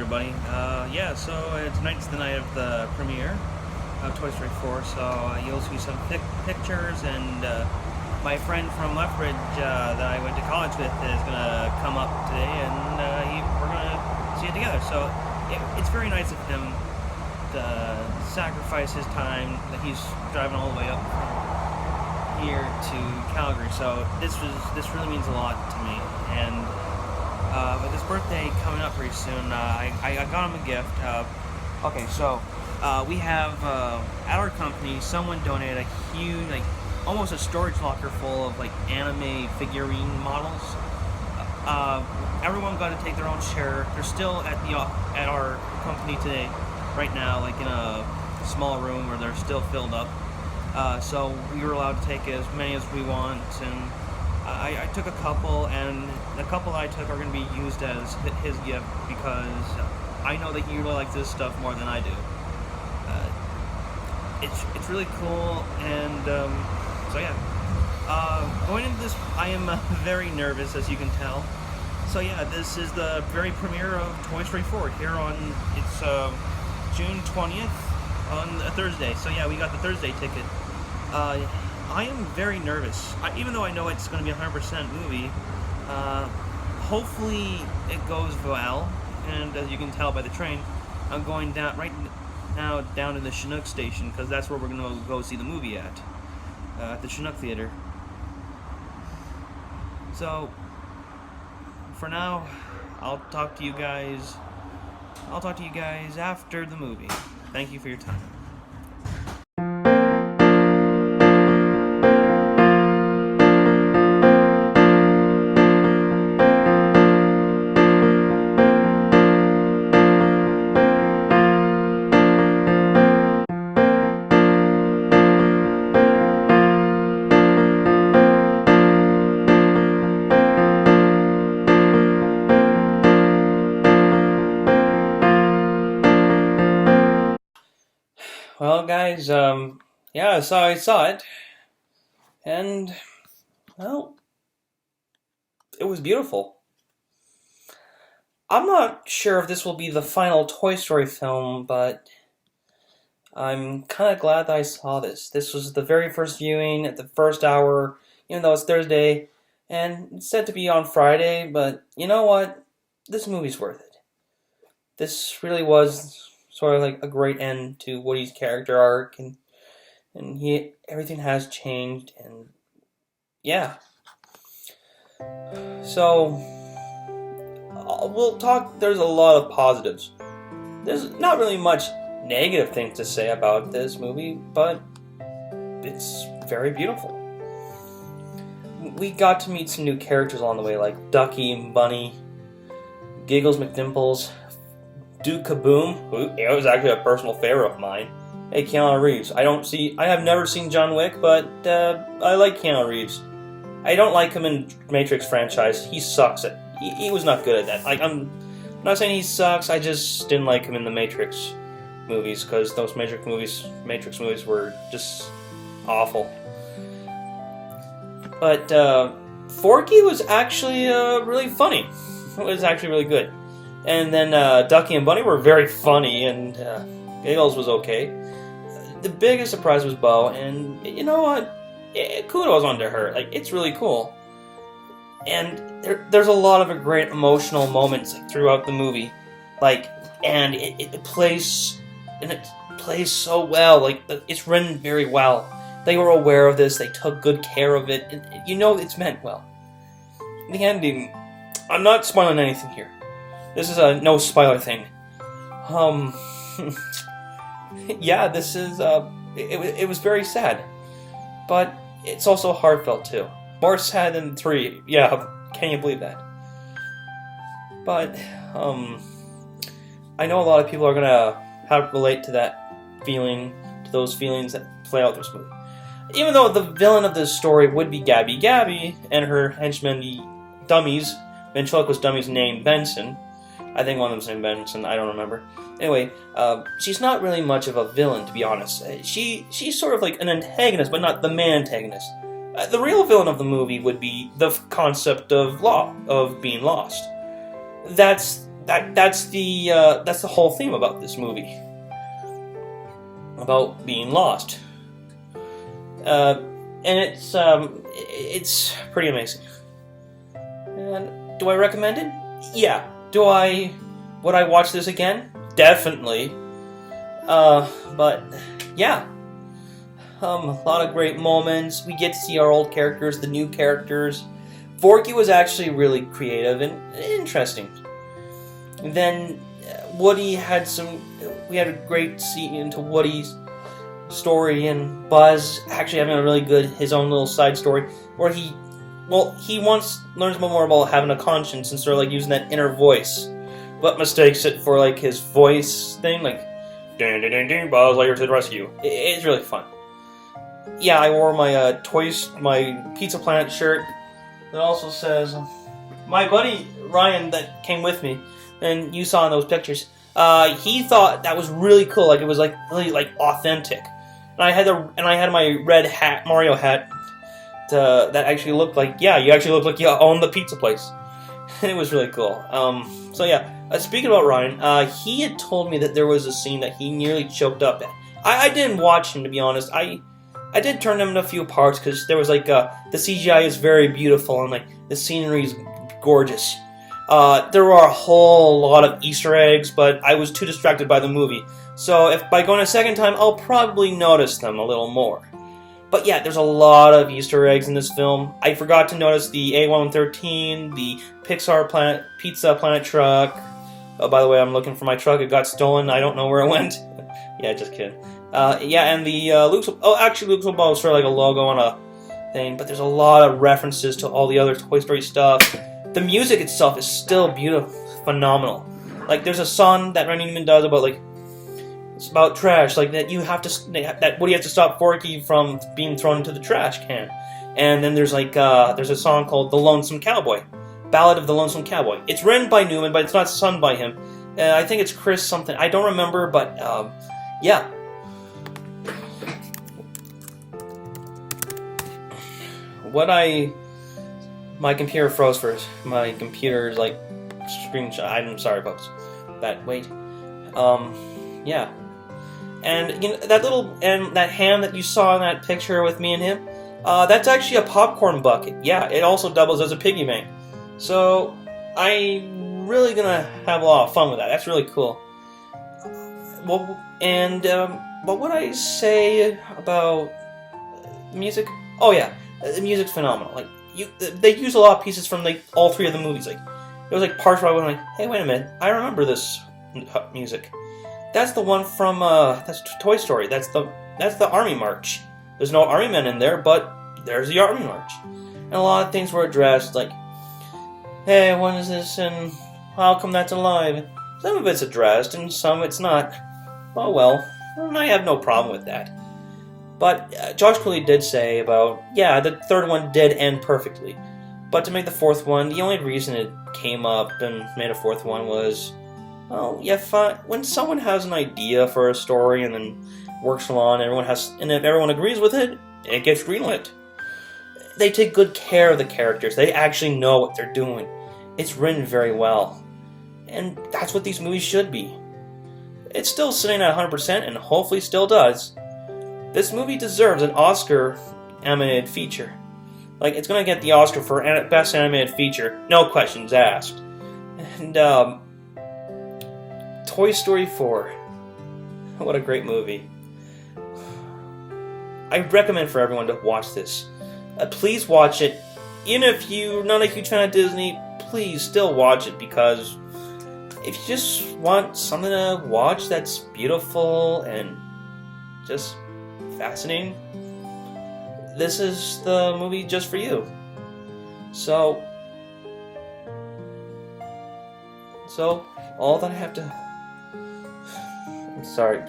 everybody. Yeah, so tonight's the night of the premiere of Toy Story 4, so you'll see some pictures, and my friend from Lethbridge that I went to college with is going to come up today, and we're going to see it together. So it's very nice of him to sacrifice his time, that he's driving all the way up from here to Calgary, so this really means a lot to me, and with his birthday coming up pretty soon, I got him a gift. Okay, so we have at our company, someone donated a huge, almost a storage locker full of anime figurine models. Everyone got to take their own share. They're still at our company today, right now, in a small room where they're still filled up. So we were allowed to take as many as we want, and I took a couple, and the couple I took are going to be used as his gift, because I know that he really likes this stuff more than I do. It's really cool, and so yeah. Going into this, I am very nervous, as you can tell. So yeah, this is the very premiere of Toy Story 4 here on, it's June 20th on a Thursday. So yeah, we got the Thursday ticket. I am very nervous, even though I know it's going to be a 100% movie. Hopefully it goes well, and as you can tell by the train, I'm going down right now down to the Chinook station, because that's where we're going to go see the movie at the Chinook Theater. So for now, I'll talk to you guys after the movie. Thank you for your time. Well, guys, yeah, so I saw it, and, well, it was beautiful. I'm not sure if this will be the final Toy Story film, but I'm kind of glad that I saw this. This was the very first viewing at the first hour, even though it's Thursday, and it's said to be on Friday, but you know what? This movie's worth it. This really was sort of a great end to Woody's character arc, and everything has changed, and yeah. So we'll talk. There's a lot of positives. There's not really much negative things to say about this movie, but it's very beautiful. We got to meet some new characters along the way, like Ducky and Bunny, Giggles McDimples, Duke Kaboom, who it was actually a personal favorite of mine. Hey, Keanu Reeves. I have never seen John Wick, but I like Keanu Reeves. I don't like him in Matrix franchise. He sucks at. He was not good at that. I'm not saying he sucks. I just didn't like him in the Matrix movies, because those Matrix movies were just awful. But Forky was actually really funny. It was actually really good. And then Ducky and Bunny were very funny, and Giggles was okay. The biggest surprise was Bo, and you know what? Kudos onto her. It's really cool. And there's a lot of great emotional moments throughout the movie. And it plays so well. It's written very well. They were aware of this. They took good care of it. And it's meant well. The ending. I'm not spoiling anything here. This is a no spoiler thing. Yeah, this is it was very sad, but it's also heartfelt too. More sad than 3. Yeah, can you believe that? But I know a lot of people are gonna relate to that feeling, to those feelings that play out this movie. Even though the villain of this story would be Gabby Gabby and her henchmen, the dummies, ventriloquist dummies named Benson. I think one of them's named Benson, I don't remember. Anyway, she's not really much of a villain, to be honest. She's sort of like an antagonist, but not the main antagonist. The real villain of the movie would be the concept of being lost. That's that's the whole theme about this movie, about being lost. And it's pretty amazing. And do I recommend it? Yeah. Would I watch this again? Definitely. But yeah. A lot of great moments. We get to see our old characters, the new characters. Forky was actually really creative and interesting. And then Woody had we had a great scene into Woody's story, and Buzz actually having a really good, his own little side story, where he once learns more about having a conscience and sort of like using that inner voice, but mistakes it for like his voice thing, like ding ding ding ding, Buzz Lightyear to the rescue. It's really fun. Yeah, I wore my my Pizza Planet shirt that also says, my buddy Ryan that came with me, and you saw in those pictures, he thought that was really cool, like it was like really like authentic. And I had my red hat, Mario hat, that actually looked like, yeah, you actually looked like you own the pizza place. It was really cool. So yeah, speaking about Ryan, he had told me that there was a scene that he nearly choked up at. I didn't watch him, to be honest. I did turn him into a few parts, because there was like, the CGI is very beautiful, and like, the scenery is gorgeous. There were a whole lot of Easter eggs, but I was too distracted by the movie. So if by going a second time, I'll probably notice them a little more. But yeah, there's a lot of Easter eggs in this film. I forgot to notice the A113, the Pixar Pizza Planet truck. Oh, by the way, I'm looking for my truck. It got stolen. I don't know where it went. Yeah, just kidding. Yeah, and the Luke's... Oh, actually, Luke's Football is sort of like a logo on a thing, but there's a lot of references to all the other Toy Story stuff. The music itself is still beautiful, phenomenal. Like, there's a song that Randy Newman does about, like, it's about trash, like that that Woody has to stop Forky from being thrown into the trash can. And then there's like there's a song called "The Lonesome Cowboy," Ballad of the Lonesome Cowboy. It's written by Newman, but it's not sung by him. I think it's Chris something. I don't remember, but yeah. My computer froze first. My computer's like screenshot. I'm sorry, folks. Yeah. And you know, that ham that you saw in that picture with me and him, that's actually a popcorn bucket. Yeah, it also doubles as a piggy bank. So I'm really gonna have a lot of fun with that. That's really cool. Well, and what would I say about music? Oh yeah, the music's phenomenal. Like they use a lot of pieces from like all three of the movies. Like there was like parts where I went like, hey, wait a minute, I remember this music. That's the one from that's Toy Story. That's the Army March. There's no Army men in there, but there's the Army March. And a lot of things were addressed, like, hey, what is this, and how come that's alive? Some of it's addressed, and some it's not. Oh well, I have no problem with that. But Josh Cooley did say about, yeah, the third one did end perfectly. But to make the fourth one, the only reason it came up and made a fourth one was, well, yeah, when someone has an idea for a story and then works along, and if everyone agrees with it, it gets greenlit. They take good care of the characters. They actually know what they're doing. It's written very well. And that's what these movies should be. It's still sitting at 100% and hopefully still does. This movie deserves an Oscar animated feature. Like, it's gonna get the Oscar for Best Animated Feature, no questions asked. And, Toy Story 4. What a great movie. I recommend for everyone to watch this. Please watch it. Even if you're not a huge fan of Disney, please still watch it, because if you just want something to watch that's beautiful and just fascinating, this is the movie just for you. So all that I have to... I'm sorry,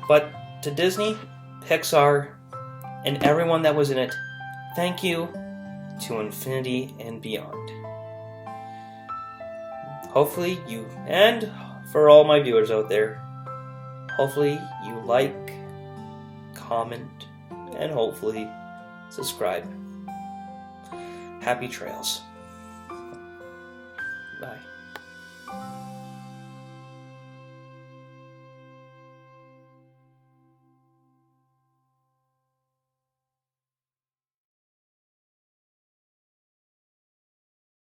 But to Disney, Pixar, and everyone that was in it, thank you to infinity and beyond. Hopefully you, and for all my viewers out there, hopefully you like, comment, and hopefully subscribe. Happy trails. Bye.